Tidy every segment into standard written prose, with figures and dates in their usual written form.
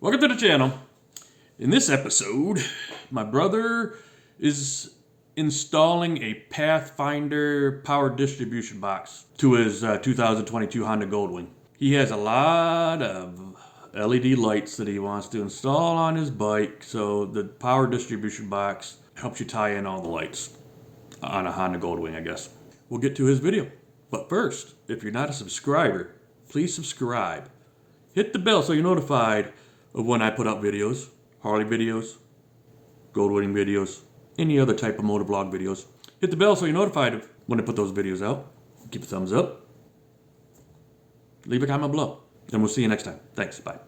Welcome to the channel. In this episode, my brother is installing a Pathfinder Power Distribution box to his 2022 Honda Goldwing. He has a lot of LED lights that he wants to install on his bike, so the Power Distribution box helps you tie in all the lights on a Honda Goldwing, I guess. We'll get to his video. But first, if you're not a subscriber, please subscribe. Hit the bell so you're notified of when I put out videos, Harley videos, Goldwing videos, any other type of Motovlog videos. Hit the bell so you're notified of when I put those videos out. Keep a thumbs up. Leave a comment below. And we'll see you next time. Thanks. Bye.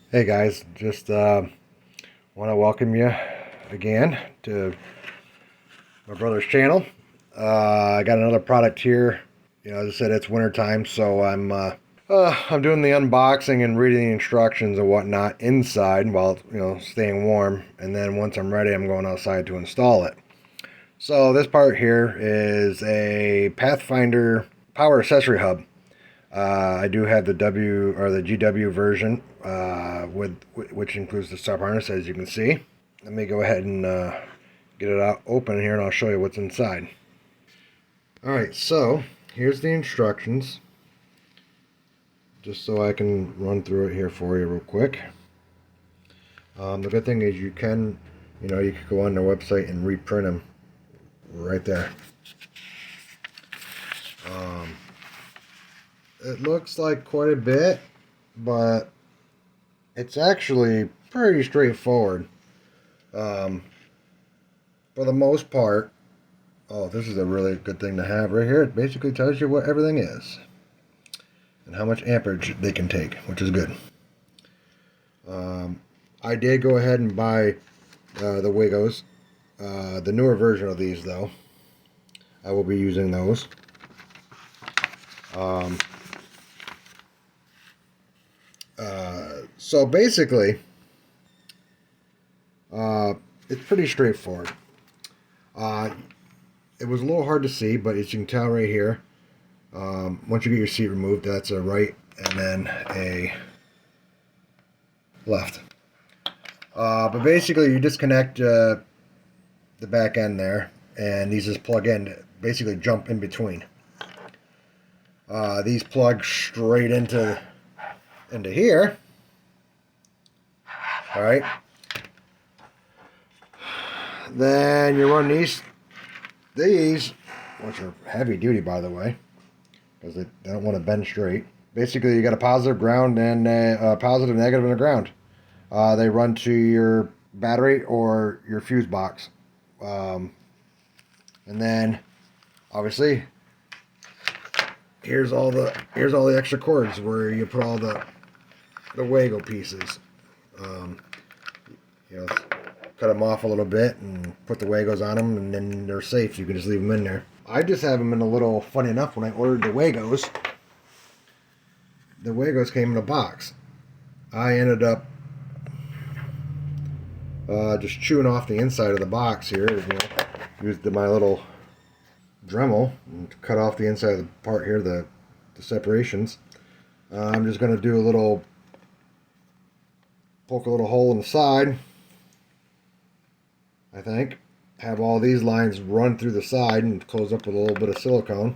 Hey guys, just want to welcome you again to my brother's channel. I got another product here. You know, as I said, it's winter time, so I'm doing the unboxing and reading the instructions and whatnot inside while, you know, staying warm. And then once I'm ready, I'm going outside to install it. So this part here is a Pathfinder Power Accessory Hub. I do have the GW version, which includes the stop harness, as you can see. Let me go ahead and get it out open here, and I'll show you what's inside. All right, so here's the instructions, just so I can run through it here for you real quick. The good thing is you can go on their website and reprint them right there. It looks like quite a bit, but it's actually pretty straightforward. For the most part. Oh, this is a really good thing to have right here. It basically tells you what everything is and how much amperage they can take, which is good. I did go ahead and buy the Wagos, the newer version of these though. I will be using those. So basically, it's pretty straightforward. It was a little hard to see, but as you can tell right here, once you get your seat removed, that's a right and then a left. But basically, you disconnect the back end there, and these just plug in, basically jump in between. These plug straight into here. All right. Then you run these, which are heavy duty, by the way, because they don't want to bend straight. Basically, you got a positive ground and a positive, negative, and a ground. They run to your battery or your fuse box, and then obviously here's all the extra cords where you put all the Wago pieces. Cut them off a little bit and put the Wagos on them, and then they're safe. You can just leave them in there. I just have them in a little, funny enough, when I ordered the Wagos came in a box. I ended up just chewing off the inside of the box here. Used my little Dremel and cut off the inside of the part here, the separations. I'm just going to do poke a little hole in the side, I think. Have all these lines run through the side and close up with a little bit of silicone.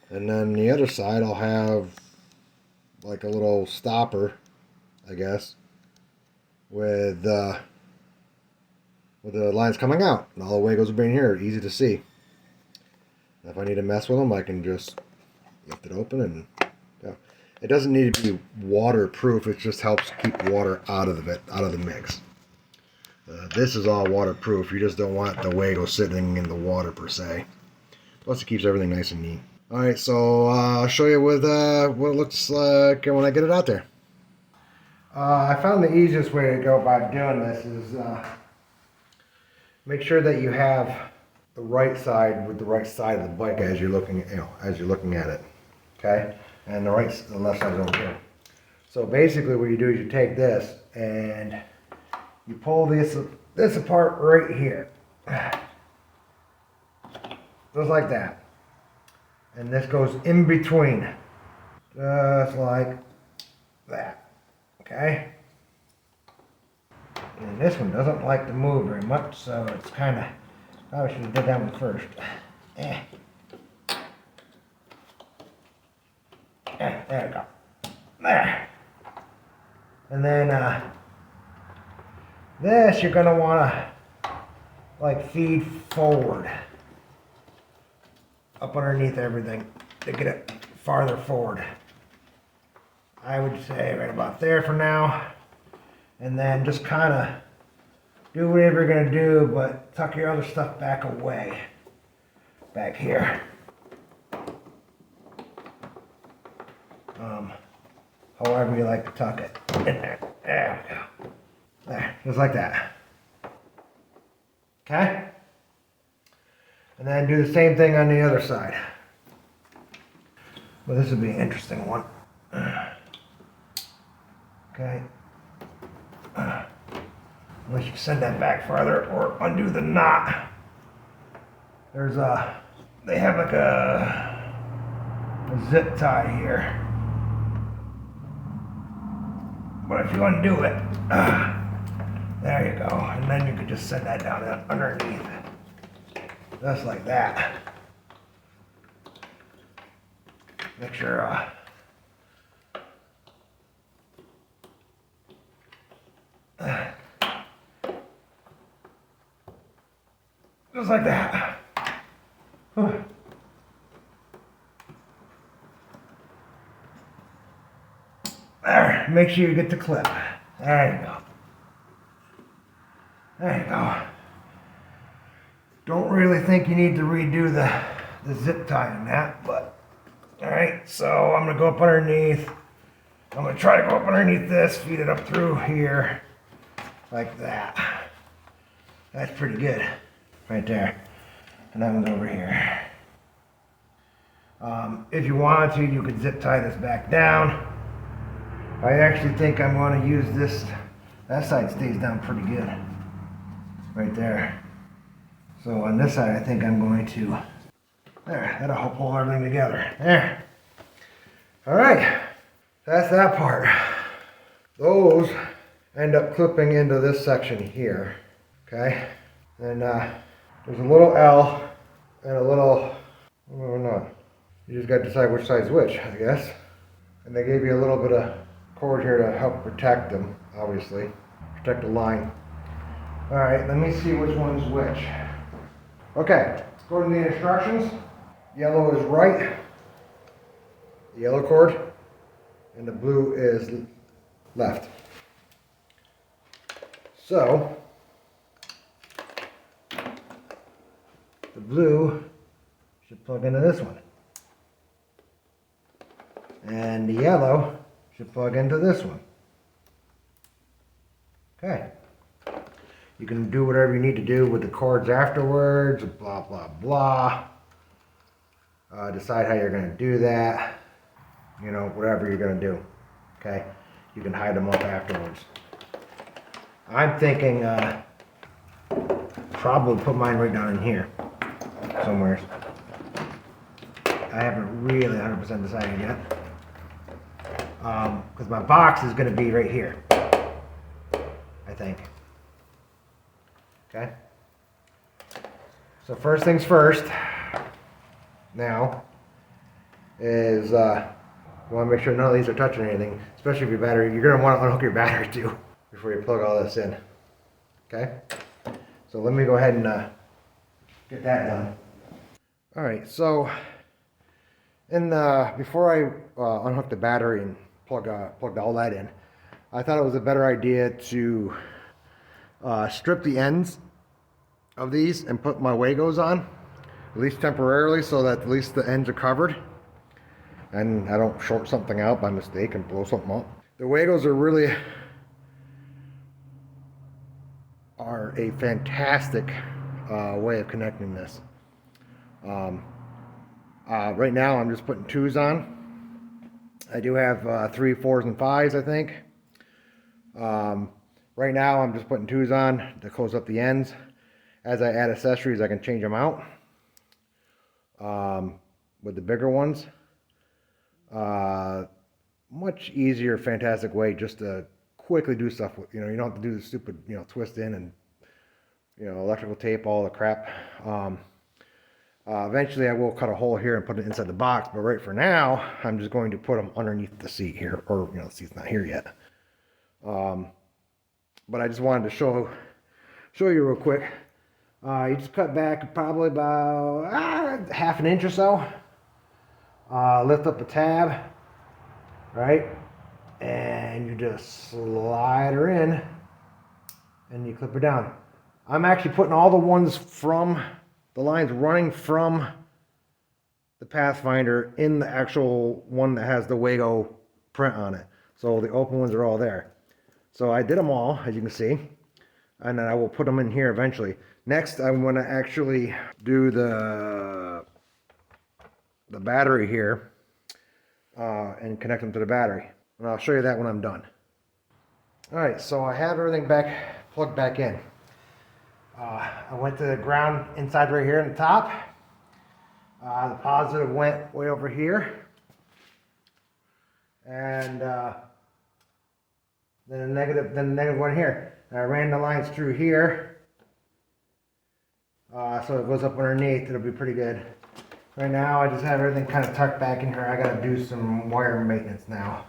And then the other side I'll have like a little stopper, I guess, with the lines coming out. And all the Wagos will be in here, easy to see. And if I need to mess with them, I can just lift it open and go. It doesn't need to be waterproof, it just helps keep water out of the mix. This is all waterproof. You just don't want the Wago sitting in the water per se. Plus it keeps everything nice and neat. Alright, so I'll show you what it looks like when I get it out there. I found the easiest way to go about doing this is make sure that you have the right side with the right side of the bike as you're looking at it. Okay? And the left side is over here. So basically what you do is you take this and you pull this apart right here. just like that. And this goes in between, just like that, okay? And this one doesn't like to move very much, so it's kind of, probably should have did that one first. There we go. There. And then this you're gonna wanna like feed forward up underneath everything to get it farther forward. I would say right about there for now. And then just kind of do whatever you're gonna do, but tuck your other stuff back away. Back here. However you like to tuck it. In there. There we go. There, just like that. Okay? And then do the same thing on the other side. Well, this would be an interesting one. Okay. Unless you send that back farther or undo the knot. There's they have like a zip tie here. But if you undo it, there you go. And then you could just send that down underneath. Just like that. Make sure, just like that. There, make sure you get the clip. There you go. There you go. Don't really think you need to redo the zip tie on that, but alright, so I'm gonna go up underneath. I'm gonna try to go up underneath this, feed it up through here, like that. That's pretty good, right there. And I'm gonna go over here. If you wanted to, you could zip tie this back down. I actually think I'm gonna use this. That side stays down pretty good, right there. So on this side, I think I'm going to, there, that'll help hold everything together. There. All right, that's that part. Those end up clipping into this section here, okay? And there's a little L and a little, or not. You just got to decide which side's which, I guess. And they gave you a little bit of cord here to help protect them, obviously. Protect the line. All right, let me see which one's which. Okay, according to the instructions, yellow is right, the yellow cord, and the blue is left. So, the blue should plug into this one. And the yellow should plug into this one. Okay. You can do whatever you need to do with the cords afterwards, blah, blah, blah. Decide how you're going to do that. You know, whatever you're going to do. Okay? You can hide them up afterwards. I'm thinking probably put mine right down in here somewhere. I haven't really 100% decided yet. Because my box is going to be right here. I think. Okay. So first things first. Now is you want to make sure none of these are touching anything, especially if your battery. You're going to want to unhook your battery too before you plug all this in. Okay. So let me go ahead and get that done. All right. So before I unhook the battery and plug all that in, I thought it was a better idea to strip the ends of these and put my Wagos on, at least temporarily, so that at least the ends are covered and I don't short something out by mistake and blow something up. The Wagos are a fantastic way of connecting this. Right now I'm just putting 2s on. I do have 3, 4s, and 5s, I think. Right now I'm just putting 2s on to close up the ends. As I add accessories, I can change them out. with the bigger ones. Much easier, fantastic way just to quickly do stuff with, you know, you don't have to do the stupid, you know, twist in and, you know, electrical tape, all the crap. Eventually I will cut a hole here and put it inside the box, but right for now, I'm just going to put them underneath the seat here, or, you know, the seat's not here yet. But I just wanted to show you real quick. You just cut back probably about half an inch or so. Lift up the tab, right? And you just slide her in and you clip her down. I'm actually putting all the ones from the lines running from the Pathfinder in the actual one that has the Wago print on it. So the open ones are all there. So I did them all, as you can see, and then I will put them in here eventually. Next, I'm going to actually do the battery here and connect them to the battery. And I'll show you that when I'm done. All right, so I have everything plugged back in. I went to the ground inside right here in the top. The positive went way over here. And then the negative went here. And I ran the lines through here. So it goes up underneath. It'll be pretty good. Right now I just have everything kind of tucked back in here. I gotta do some wire maintenance now.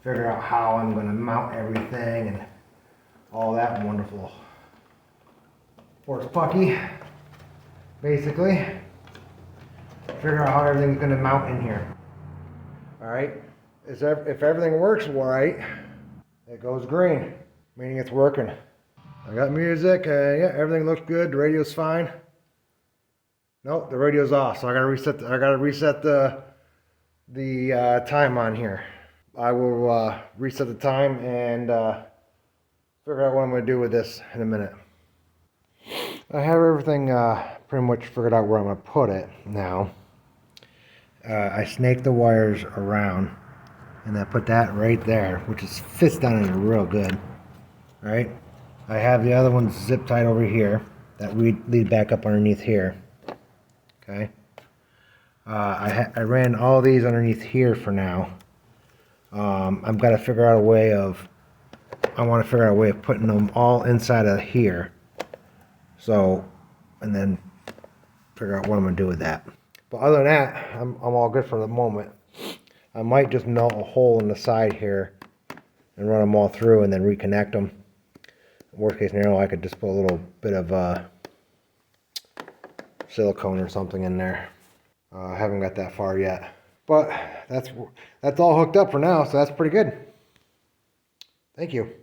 Figure out how I'm gonna mount everything and all that wonderful horse pucky, basically. Figure out how everything's gonna mount in here. All right, if everything works right, it goes green, meaning it's working. I got music, yeah, everything looks good, the radio's fine. Nope, the radio's off, so I gotta reset the time on here. I will reset the time and figure out what I'm gonna do with this in a minute. I have everything pretty much figured out where I'm going to put it now. I snaked the wires around and I put that right there, which fits down in there real good. Right? I have the other ones zip tied over here that lead back up underneath here. Okay? I ran all these underneath here for now. I've got to figure out a way of, I want to figure out a way of putting them all inside of here. So, and then figure out what I'm going to do with that. But other than that, I'm all good for the moment. I might just melt a hole in the side here and run them all through and then reconnect them. Worst case scenario, I could just put a little bit of silicone or something in there. I haven't got that far yet. But that's all hooked up for now, so that's pretty good. Thank you.